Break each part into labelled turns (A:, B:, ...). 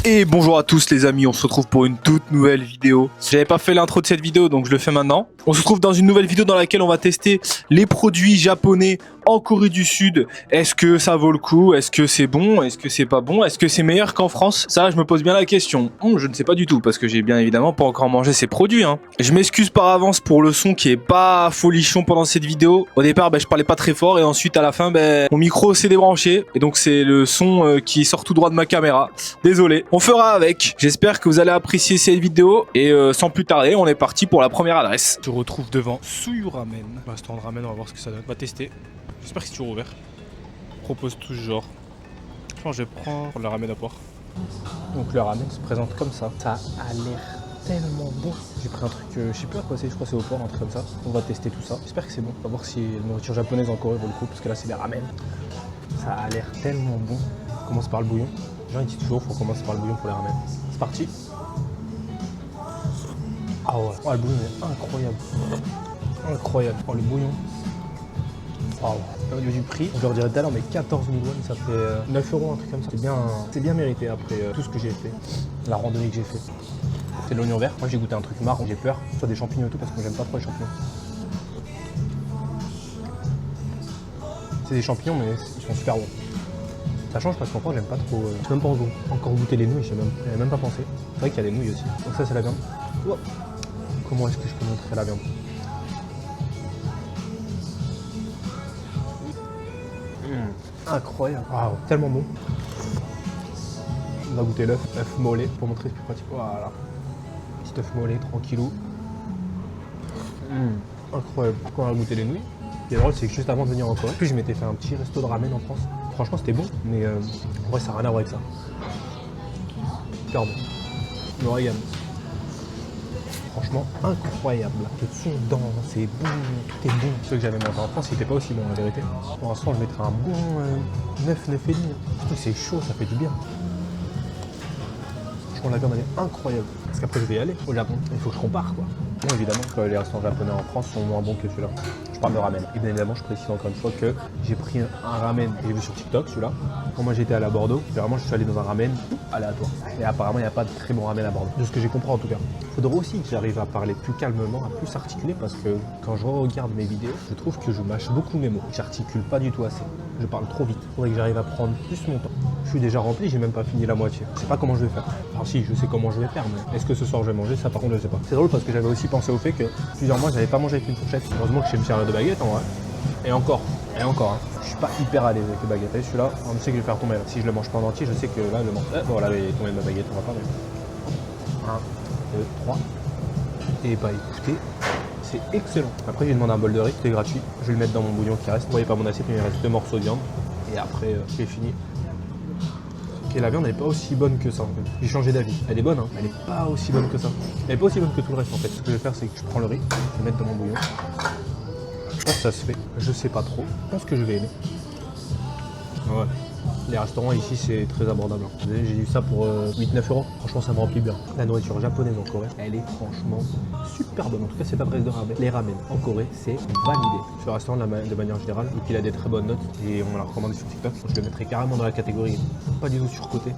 A: Et bonjour à tous les amis, on se retrouve pour une toute nouvelle vidéo. J'avais pas fait l'intro de cette vidéo donc je le fais maintenant. On se retrouve dans une nouvelle vidéo dans laquelle on va tester les produits japonais en Corée du Sud. Est-ce que ça vaut le coup? Est-ce que c'est bon? Est-ce que c'est pas bon? Est-ce que c'est meilleur qu'en France? Ça, je me pose bien la question. Je ne sais pas du tout parce que j'ai bien évidemment pas encore mangé ces produits. Je m'excuse par avance pour le son qui est pas folichon pendant cette vidéo. Au départ, je parlais pas très fort et ensuite à la fin, mon micro s'est débranché et donc c'est le son qui sort tout droit de ma caméra. Désolé. On fera avec. J'espère que vous allez apprécier cette vidéo et sans plus tarder, on est parti pour la première adresse. Je retrouve devant Suyu Ramen. Restaurant de ramen, on va voir ce que ça donne. On va tester. J'espère que c'est toujours ouvert. Propose tout ce genre. Je pense que je vais prendre le ramen à poire. Donc le ramen se présente comme ça. Ça a l'air tellement bon. J'ai pris un truc, je sais plus à quoi c'est, je crois que c'est au porc, un truc comme ça. On va tester tout ça. J'espère que c'est bon. On va voir si la nourriture japonaise en Corée vaut le coup, parce que là c'est des ramen. Ça a l'air tellement bon. On commence par le bouillon. Les gens ils disent toujours qu'il faut commencer par le bouillon pour les ramen. C'est parti. Ah ouais, oh, le bouillon est incroyable. Incroyable. Oh le bouillon. Wow. Au niveau du prix, je leur dirais tout à l'heure, mais 14 000 won, ça fait 9 €, un truc comme ça. C'est bien mérité après tout ce que j'ai fait, la randonnée que j'ai fait. C'est de l'oignon vert. Moi j'ai goûté un truc marron, j'ai peur, soit des champignons et tout, parce que j'aime pas trop les champignons. C'est des champignons, mais ils sont super bons. Ça change parce qu'en France, j'aime pas trop. J'ai même pas encore goûté les nouilles, j'avais même pas pensé. C'est vrai qu'il y a des nouilles aussi. Donc ça, c'est la viande. Oh. Comment est-ce que je peux montrer la viande? Incroyable, wow, tellement bon. On va goûter l'œuf, œuf mollet pour montrer ce plus pratique. Voilà, petit œuf mollet, tranquillou. Incroyable. Quand on a goûté les nouilles, ce qui est drôle, c'est que juste avant de venir en Corée, je m'étais fait un petit resto de ramen en France. Franchement, c'était bon, mais en vrai, ça n'a rien à voir avec ça. Super bon. Je me régale. Franchement, incroyable. Le son dedans, c'est bon, tout est bon. Ceux que j'avais mangé en France, c'était pas aussi bon, la vérité. Pour l'instant, je mettrais un bon 9, 9,5. Surtout que c'est chaud, ça fait du bien. Franchement, la viande, elle est incroyable. Parce qu'après, je vais y aller au Japon. Il faut que je compare, quoi. Bon, évidemment que les restaurants japonais en France sont moins bons que celui-là. Je parle de ramen. Et bien évidemment, je précise encore une fois que j'ai pris un ramen que j'ai vu sur TikTok, celui-là. Quand moi j'étais allé à Bordeaux, vraiment, je suis allé dans un ramen aléatoire. Et apparemment, il n'y a pas de très bon ramen à Bordeaux. De ce que j'ai compris en tout cas. Il faudrait aussi que j'arrive à parler plus calmement, à plus articuler, parce que quand je regarde mes vidéos, je trouve que je mâche beaucoup mes mots. J'articule pas du tout assez. Je parle trop vite. Il faudrait que j'arrive à prendre plus mon temps. Je suis déjà rempli, j'ai même pas fini la moitié. Je sais pas comment je vais faire. Enfin si, je sais comment je vais faire, mais est-ce que ce soir je vais manger? Ça par contre je sais pas. C'est drôle parce que j'avais aussi pensé au fait que plusieurs mois j'avais pas mangé avec une fourchette. Heureusement que je sais me servir de baguette en vrai. Et encore. Je suis pas hyper à l'aise avec les baguettes. Celui-là, on sait que je vais faire tomber là. Si je le mange pas en entier, je sais que là je le mange. Voilà, il est tombé de ma baguette, on va pas mais... 1, 2, 3. Et bah écoutez, c'est excellent. Après j'ai demandé un bol de riz, c'est gratuit. Je vais le mettre dans mon bouillon qui reste. Vous voyez pas mon assiette, mais il reste 2 morceaux de viande. Et après c'est fini. Et la viande elle est pas aussi bonne que ça en fait. J'ai changé d'avis. Elle est bonne hein, elle est pas aussi bonne que ça. Elle est pas aussi bonne que tout le reste en fait. Ce que je vais faire c'est que je prends le riz, je vais le mettre dans mon bouillon. Je pense que ça se fait. Je sais pas trop. Je pense que je vais aimer. Ouais. Les restaurants ici c'est très abordable. J'ai eu ça pour 8-9 €. Franchement ça me remplit bien. La nourriture japonaise en Corée, elle est franchement super bonne. En tout cas c'est pas presque de ramen. Les ramen en Corée c'est validé. Ce restaurant de manière générale, vu qu'il a des très bonnes notes et on me l'a recommandé sur TikTok, je le mettrais carrément dans la catégorie pas du tout surcoté.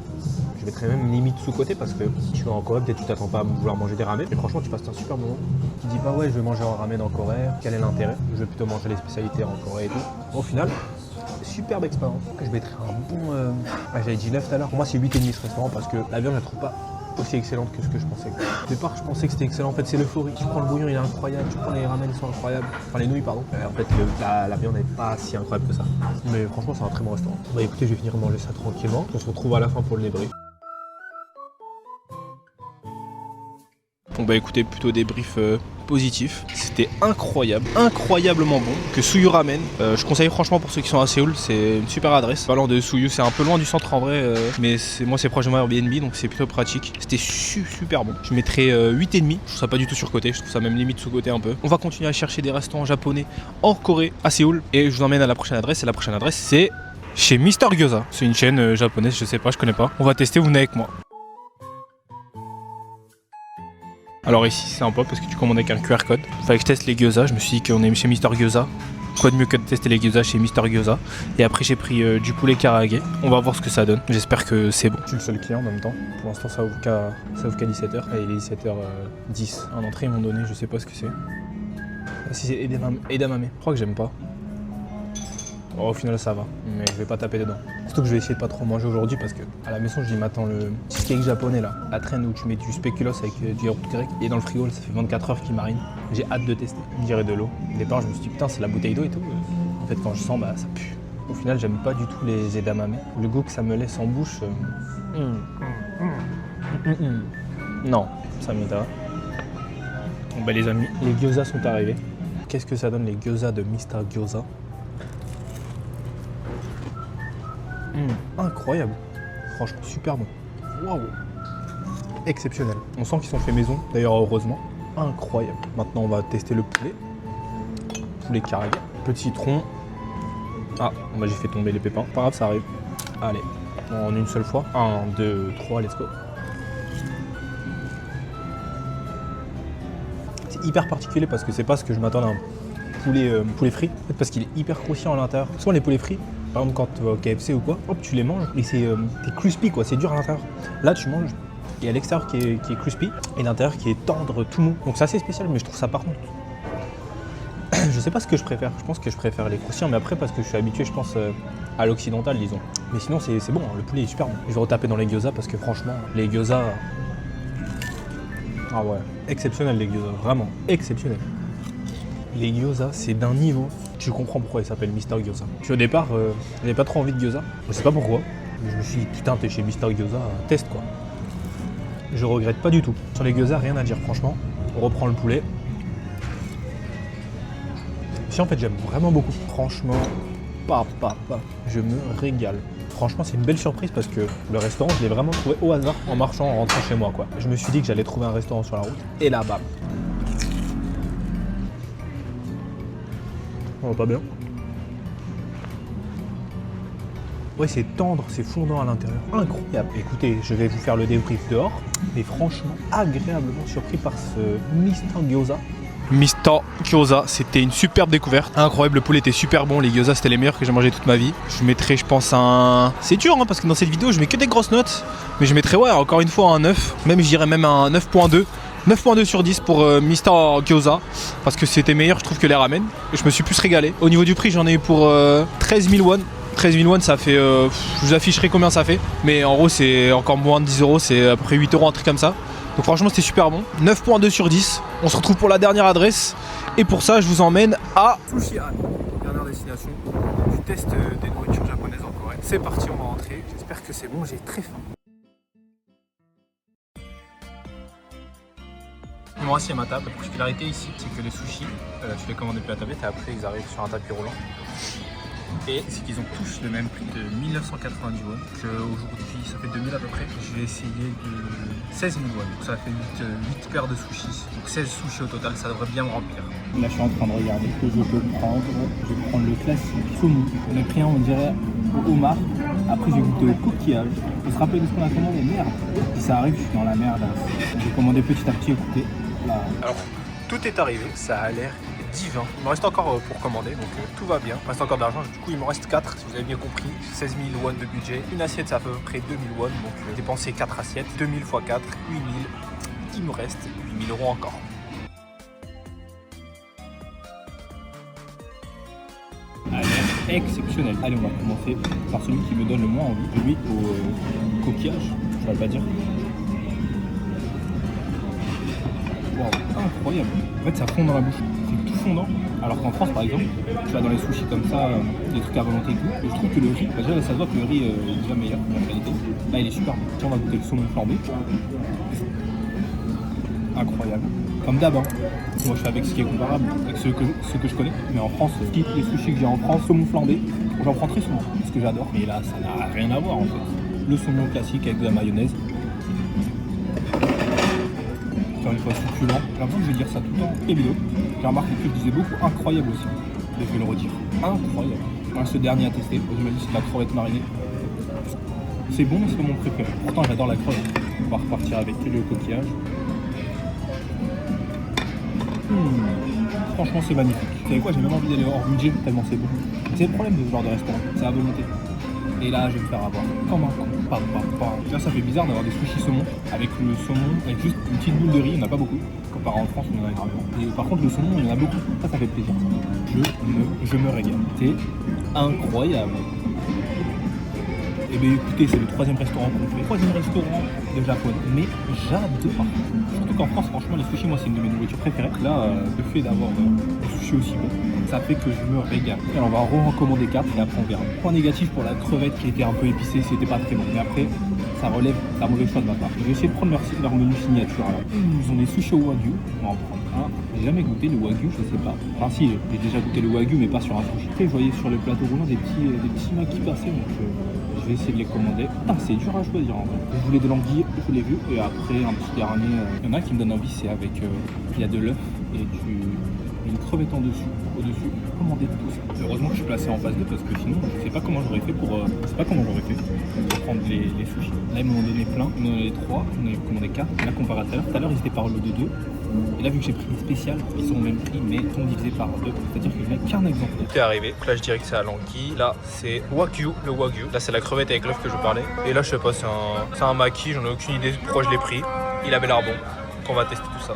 A: Je mettrais même limite sous-côté parce que tu vas en Corée, peut-être tu t'attends pas à vouloir manger des ramen. Mais franchement tu passes un super moment. Tu dis pas ouais je vais manger un ramen en Corée, quel est l'intérêt? Je vais plutôt manger les spécialités en Corée et tout. Au final, superbe expérience. Je mettrais un bon... j'avais dit 9 tout à l'heure. Pour moi, c'est 8,5 ce restaurant parce que la viande, je la trouve pas aussi excellente que ce que je pensais. Au départ, je pensais que c'était excellent. En fait, c'est l'euphorie. Tu prends le bouillon, il est incroyable. Tu prends les ramen, ils sont incroyables. Enfin, les nouilles, pardon. En fait, la viande n'est pas si incroyable que ça. Mais franchement, c'est un très bon restaurant. Bah écoutez, je vais finir de manger ça tranquillement. On se retrouve à la fin pour le débrief. Bon bah écoutez, plutôt débrief positif. C'était incroyable, incroyablement bon. Que Suyu Ramen, je conseille franchement pour ceux qui sont à Séoul, c'est une super adresse. Parlant de Suyu, c'est un peu loin du centre en vrai, mais moi c'est proche de mon Airbnb donc c'est plutôt pratique. C'était super bon. Je mettrais 8,5. Je trouve ça pas du tout surcoté, je trouve ça même limite sous-côté un peu. On va continuer à chercher des restaurants japonais hors Corée à Séoul et je vous emmène à la prochaine adresse. Et la prochaine adresse c'est chez Mister Gyoza. C'est une chaîne japonaise, je sais pas, je connais pas. On va tester, vous venez avec moi. Alors ici c'est un peu parce que tu commandes avec un QR code. Fallait que je teste les gyoza, je me suis dit qu'on est chez Mister Gyoza. Quoi de mieux que de tester les gyoza chez Mister Gyoza. Et après j'ai pris du poulet karaage. On va voir ce que ça donne. J'espère que c'est bon. Je suis le seul client en même temps. Pour l'instant ça ouvre qu'à 17h. Et il est 17h10. En entrée ils m'ont donné, je sais pas ce que c'est. Ah, si c'est edamame. Je crois que j'aime pas. Oh, au final ça va, mais je vais pas taper dedans. Surtout que je vais essayer de pas trop manger aujourd'hui parce que à la maison je dis m'attends le cheesecake japonais là, la traîne où tu mets du spéculoos avec du yaourt grec et dans le frigo ça fait 24 heures qu'il marine. J'ai hâte de tester. Je dirais de l'eau. Au départ je me suis dit putain c'est la bouteille d'eau et tout. En fait quand je sens bah ça pue. Au final j'aime pas du tout les edamame. Le goût que ça me laisse en bouche. Non, ça m'étonne. Bon bah les amis, les gyoza sont arrivés. Qu'est-ce que ça donne les gyoza de Mister Gyoza? Incroyable, franchement super bon. Waouh, exceptionnel. On sent qu'ils sont faits maison, d'ailleurs heureusement. Incroyable. Maintenant on va tester le poulet. Poulet karaage, petit tronc. Ah, bah j'ai fait tomber les pépins. Pas grave, ça arrive. Allez, en une seule fois. 1, 2, 3, let's go. C'est hyper particulier parce que c'est pas ce que je m'attendais à un poulet frit. En fait, parce qu'il est hyper croustillant à l'intérieur. Souvent les poulets frits, par exemple quand tu vas au KFC ou quoi, hop tu les manges et c'est crispy quoi, c'est dur à l'intérieur. Là tu manges, il y a l'extérieur qui est crispy et l'intérieur qui est tendre, tout mou. Donc c'est assez spécial, mais je trouve ça par contre. Je sais pas ce que je préfère, je pense que je préfère les croustillants, mais après parce que je suis habitué je pense à l'occidental disons. Mais sinon c'est bon, le poulet est super bon. Je vais retaper dans les gyoza parce que franchement, les gyoza... Ah ouais, exceptionnel les gyoza, vraiment exceptionnel. Les gyoza, c'est d'un niveau. Tu comprends pourquoi il s'appelle Mister Gyoza. Puis au départ, j'avais pas trop envie de gyoza. Je sais pas pourquoi. Mais je me suis dit, putain, t'es chez Mister Gyoza, teste quoi. Je regrette pas du tout. Sur les gyoza, rien à dire, franchement. On reprend le poulet. Si en fait, j'aime vraiment beaucoup. Franchement, je me régale. Franchement, c'est une belle surprise parce que le restaurant, je l'ai vraiment trouvé au hasard en marchant, en rentrant chez moi quoi. Je me suis dit que j'allais trouver un restaurant sur la route. Et là, bam. Oh, pas bien. Ouais, c'est tendre, c'est fondant à l'intérieur. Incroyable. Écoutez, je vais vous faire le débrief dehors, mais franchement, agréablement surpris par ce Mister Gyoza. Mister Gyoza, c'était une superbe découverte. Incroyable, le poulet était super bon, les gyoza c'était les meilleurs que j'ai mangé toute ma vie. Je mettrais, je pense, un... C'est dur, hein, parce que dans cette vidéo, je mets que des grosses notes, mais je mettrais, ouais, encore une fois, un 9. Même, je dirais même un 9.2. 9.2 sur 10 pour Mister Gyoza parce que c'était meilleur je trouve que les ramen et je me suis plus régalé. Au niveau du prix j'en ai eu pour 13 000 won. 13 000 won ça fait, je vous afficherai combien ça fait, mais en gros c'est encore moins de 10 euros, c'est à peu près 8 euros un truc comme ça. Donc franchement c'était super bon. 9.2 sur 10. On se retrouve pour la dernière adresse et pour ça je vous emmène à Sushi Han, dernière destination du test des nourritures japonaises en Corée. C'est parti, on va rentrer, j'espère que c'est bon, j'ai très faim. Je me rassis à ma table. La particularité ici, c'est que les sushis, tu les commandes depuis la tablette et après ils arrivent sur un tapis roulant. Et c'est qu'ils ont tous le même prix de 1990 won. Aujourd'hui, ça fait 2000 à peu près. Je vais essayer de 16 000 won. Donc ça fait 8 paires de sushis. Donc 16 sushis au total, ça devrait bien me remplir. Là, je suis en train de regarder ce que je peux prendre. Je vais prendre le classique saumon. On a pris un, on dirait, au homard. Après, j'ai goûté au coquillage. Je se rappeler de ce qu'on a commandé. Merde. Si ça arrive, je suis dans la merde. J'ai commandé petit à petit, écoutez. Là. Alors, tout est arrivé. Ça a l'air divin. Il me reste encore pour commander, donc tout va bien. Il me reste encore d'argent, du coup il me reste 4, si vous avez bien compris. 16 000 won de budget. Une assiette, c'est à peu près 2000 won, donc dépenser 4 assiettes. 2000 x 4, 8000. Il me reste 8000 euros encore. Exceptionnel. Allez, on va commencer par celui qui me donne le moins envie, celui au coquillage, je vais pas dire. Wow, incroyable. En fait, ça fond dans la bouche. C'est tout fondant. Alors qu'en France, par exemple, tu vas dans les sushis comme ça, des trucs à volonté et tout. Et je trouve que le riz, déjà là, ça se voit que le riz est déjà meilleur en qualité. Là, il est super bon. Tiens, on va goûter le saumon flambé. Incroyable. Comme d'hab, hein. Moi, je suis avec ce qui est comparable, avec ceux que je connais. Mais en France, les sushis que j'ai en France, saumon flambé, j'en prends très souvent, parce que j'adore. Mais là, ça n'a rien à voir en fait. Le saumon classique avec de la mayonnaise. Une fois succulent, j'avoue que je vais dire ça tout le temps, et vidéo. J'ai remarqué que je disais beaucoup incroyable aussi, et je vais le redire, incroyable. Alors, ce dernier à tester, j'imagine c'est de la crevette marinée. C'est bon mais c'est pas mon préféré, pourtant j'adore la crevette. On va repartir avec le coquillage.
B: Franchement, c'est magnifique. Vous savez quoi, j'ai même envie d'aller hors budget tellement c'est bon. C'est le problème de ce genre de restaurant, c'est à volonté. Et là, je vais me faire avoir comme un con. Là, ça fait bizarre d'avoir des sushis saumon avec le saumon, avec juste une petite boule de riz, il n'y en a pas beaucoup. Comparé en France, on en a énormément. Et par contre, le saumon, il y en a beaucoup. Ça fait plaisir. Je me régale. C'est incroyable. Et bien écoutez, c'est le 3e restaurant qu'on fait. 3e restaurant de Japon. Mais j'adore. Surtout qu'en France, franchement, les sushis, moi, c'est une de mes nourritures préférées. Là, le fait d'avoir des sushis aussi bons, ça fait que je me régale. Alors, on va recommander 4 et après on verra. Point négatif pour la crevette qui était un peu épicée, c'était pas très bon. Mais après, ça relève d'un mauvais choix de ma part. Je vais essayer de prendre leur menu signature. Alors, ils ont des sushis au wagyu. On va en prendre un. J'ai jamais goûté le wagyu, je sais pas. Enfin, si, j'ai déjà goûté le wagyu, mais pas sur un sushi. Je voyais sur le plateau roulant des petits makis passés. Donc, je vais essayer de les commander. Putain, c'est dur à choisir en vrai. Je voulais de l'anguille, je l'ai vu. Et après, un petit dernier. Il y en a qui me donne envie, c'est avec. Il y a de l'œuf et une crevette au-dessus. Commander tout ça. Heureusement que je suis placé en phase 2 parce que sinon, je sais pas comment j'aurais fait pour. Je sais pas comment j'aurais fait pour prendre les sushis. Là, ils m'ont donné plein. Ils m'ont donné 3. J'en ai commandé 4. Là, comparé à tout à l'heure. Tout à l'heure, ils étaient par le de 2. Et là, vu que j'ai pris les spéciales, ils sont au même prix, mais sont divisés par 2. C'est-à-dire que je n'ai qu'un exemplaire.
A: Tout est arrivé. Donc là, je dirais que c'est à l'anguille. Là, c'est wagyu, le wagyu. Là, c'est la crevette avec l'œuf que je parlais. Et là, je sais pas, c'est un maki. J'en ai aucune idée de pourquoi je l'ai pris. Il avait l'air bon. Donc, on va tester tout ça.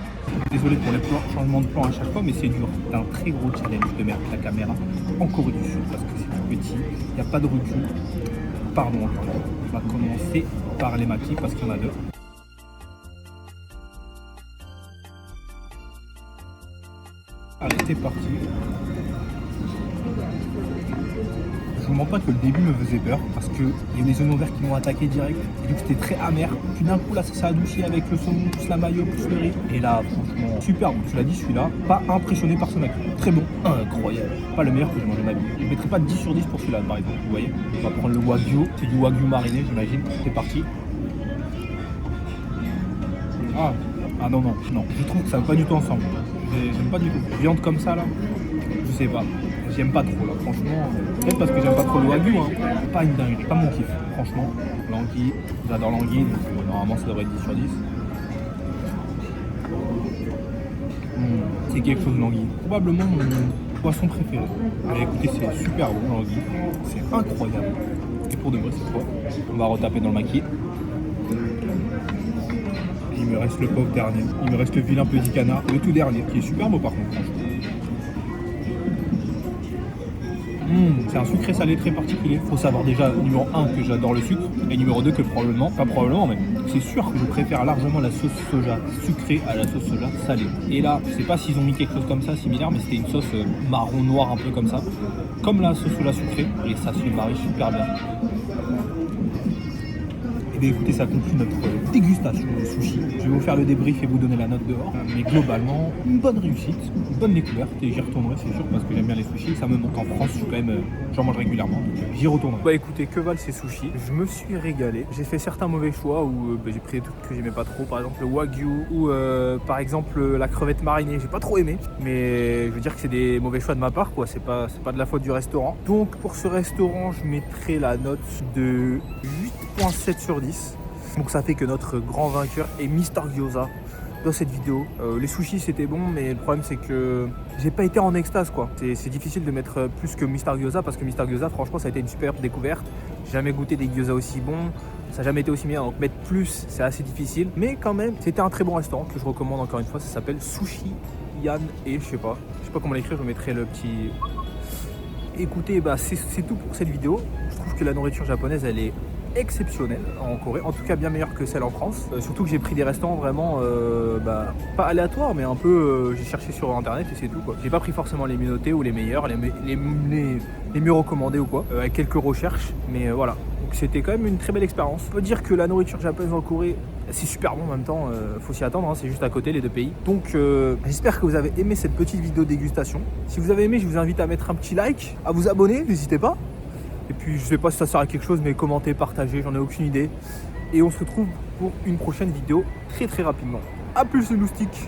B: Désolé pour les changements de plan à chaque fois, mais c'est dur. C'est un très gros challenge de mettre la caméra en Corée du Sud parce que c'est tout petit. Il n'y a pas de recul. Pardon encore. On va commencer par les makis parce qu'il y en a 2. Allez, c'est parti. Je vous mens pas que le début me faisait peur parce qu'il y a des oignons verts qui m'ont attaqué direct. Et donc c'était très amer. Puis d'un coup là ça s'est adouci avec le saumon, plus la mayo, plus le riz. Et là franchement super bon. Tu l'as dit celui-là, pas impressionné par ce mec. Très bon, incroyable. Pas le meilleur que j'ai mangé de ma vie. Je ne mettrai pas 10 sur 10 pour celui-là par exemple. Vous voyez. On va prendre le wagyu. C'est du wagyu mariné j'imagine. C'est parti. Ah non. Je trouve que ça va pas du tout ensemble. J'aime pas du tout. Viande comme ça là, je sais pas. J'aime pas trop là, franchement. Peut-être parce que j'aime pas trop le wagyu, hein. Pas une dinguerie, pas mon kiff. Franchement, l'anguille, j'adore l'anguille, donc normalement ça devrait être 10 sur 10. C'est quelque chose l'anguille. Probablement mon poisson préféré. Mais écoutez, c'est super bon l'anguille. C'est incroyable. Et pour de vrai, c'est quoi? On va retaper dans le maquis. Il me reste le pauvre dernier. Il me reste le vilain petit canard, le tout dernier, qui est super beau par contre. C'est un sucré salé très particulier. Faut savoir déjà, numéro 1, que j'adore le sucre, et numéro 2, que probablement même, c'est sûr que je préfère largement la sauce soja sucrée à la sauce soja salée. Et là, je sais pas s'ils ont mis quelque chose comme ça, similaire, mais c'était une sauce marron noir un peu comme ça, comme la sauce soja sucrée, et ça se marie super bien. Et écoutez, ça conclut notre dégustation de sushi. Je vais vous faire le débrief et vous donner la note dehors. Mais globalement, une bonne réussite, une bonne découverte. Et j'y retournerai, c'est sûr, parce que j'aime bien les sushis. Ça me manque en France, je suis quand même, j'en mange régulièrement. Donc j'y retournerai. Bah écoutez, que valent ces sushis? Je me suis régalé. J'ai fait certains mauvais choix où j'ai pris des trucs que j'aimais pas trop. Par exemple le wagyu ou par exemple la crevette marinée. J'ai pas trop aimé. Mais je veux dire que c'est des mauvais choix de ma part, quoi. C'est pas de la faute du restaurant. Donc pour ce restaurant, je mettrai la note de 8,7 sur 10. Donc ça fait que notre grand vainqueur est Mister Gyoza dans cette vidéo. Les sushis c'était bon, mais le problème c'est que j'ai pas été en extase quoi. C'est difficile de mettre plus que Mister Gyoza parce que Mister Gyoza franchement ça a été une super découverte. J'ai jamais goûté des gyoza aussi bons, ça n'a jamais été aussi bien, donc mettre plus c'est assez difficile. Mais quand même c'était un très bon restaurant que je recommande encore une fois, ça s'appelle Sushi Yan et je sais pas comment l'écrire, je mettrai le petit... Écoutez, bah c'est tout pour cette vidéo. Je trouve que la nourriture japonaise elle est exceptionnelle en Corée, en tout cas bien meilleure que celle en France. Surtout que j'ai pris des restaurants vraiment pas aléatoires, mais un peu j'ai cherché sur internet et c'est tout quoi. J'ai pas pris forcément les mieux notés ou les meilleurs, les mieux recommandés ou quoi, avec quelques recherches, mais voilà. Donc c'était quand même une très belle expérience. On peut dire que la nourriture japonaise en Corée c'est super bon en même temps, faut s'y attendre, hein, c'est juste à côté les deux pays. Donc j'espère que vous avez aimé cette petite vidéo dégustation. Si vous avez aimé, je vous invite à mettre un petit like, à vous abonner, n'hésitez pas. Et puis je sais pas si ça sert à quelque chose, mais commentez, partagez, j'en ai aucune idée. Et on se retrouve pour une prochaine vidéo très rapidement. A plus le moustique.